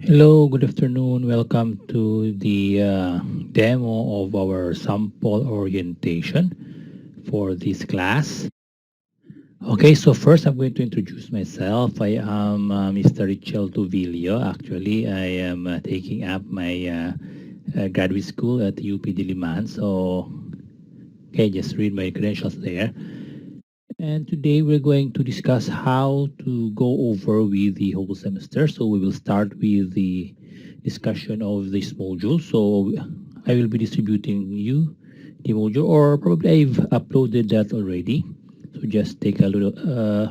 Hello, good afternoon. Welcome to the demo of our sample orientation for this class. Okay, so first I'm going to introduce myself. I am Mr. Richel Tuvilio. Actually, I am taking up my graduate school at UP Diliman. So, okay, just read my credentials there. And today we're going to discuss how to go over with the whole semester. So we will start with the discussion of this module. So I will be distributing you the module, or probably I've uploaded that already. So just take a little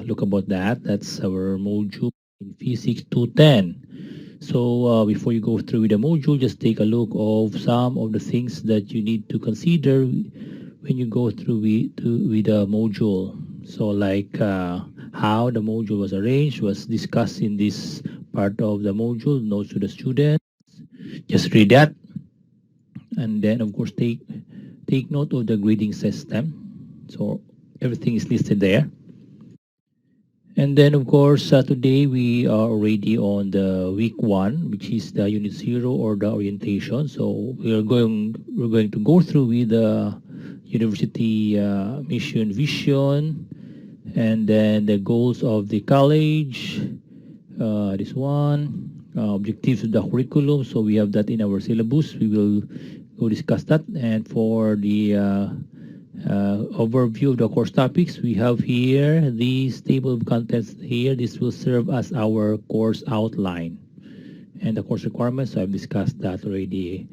look about that. That's our module in Physics 210. So before you go through with the module, just take a look of some of the things that you need to consider when you go through with the module. So like how the module was arranged was discussed in this part of the module, notes to the student. Just read that, and then of course take note of the grading system. So everything is listed there. And then of course today we are already on the week 1, which is the unit 0 or the orientation. So we're going to go through with the university mission vision, and then the goals of the college, this one, objectives of the curriculum. So we have that in our syllabus. We will go discuss that. And for the overview of the course topics, we have here this table of contents here. This will serve as our course outline. And the course requirements, so I've discussed that already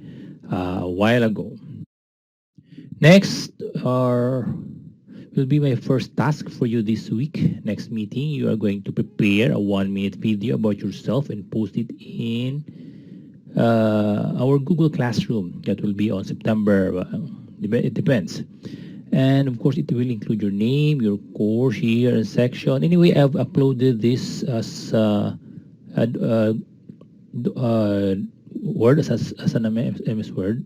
a while ago. Next will be my first task for you this week. Next meeting, you are going to prepare a 1-minute video about yourself and post it in our Google Classroom. That will be on September. It depends. And of course, it will include your name, your course here, and section. Anyway, I've uploaded this as Word, as an MS Word,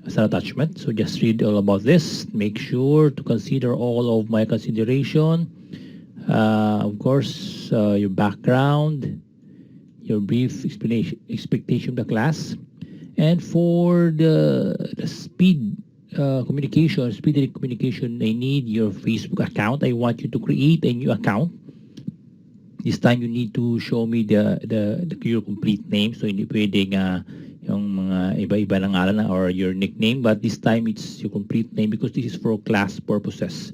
as an attachment. So just read all about this. Make sure to consider all of my consideration. Of course, your background, your brief expectation of the class, and for the speedy communication, I need your Facebook account. I want you to create a new account. This time you need to show me your complete name. So hindi pwedeng yung mga iba-iba ng ngalan or your nickname, but this time it's your complete name because this is for class purposes.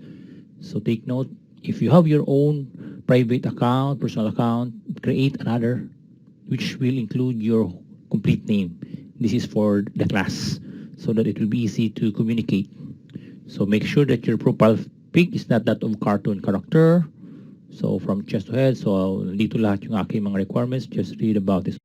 So take note, if you have your own private account, personal account, create another which will include your complete name. This is for the class so that it will be easy to communicate. So make sure that your profile pic is not that of cartoon character. So from chest to head, so dito lahat yung aking mga requirements. Just read about this.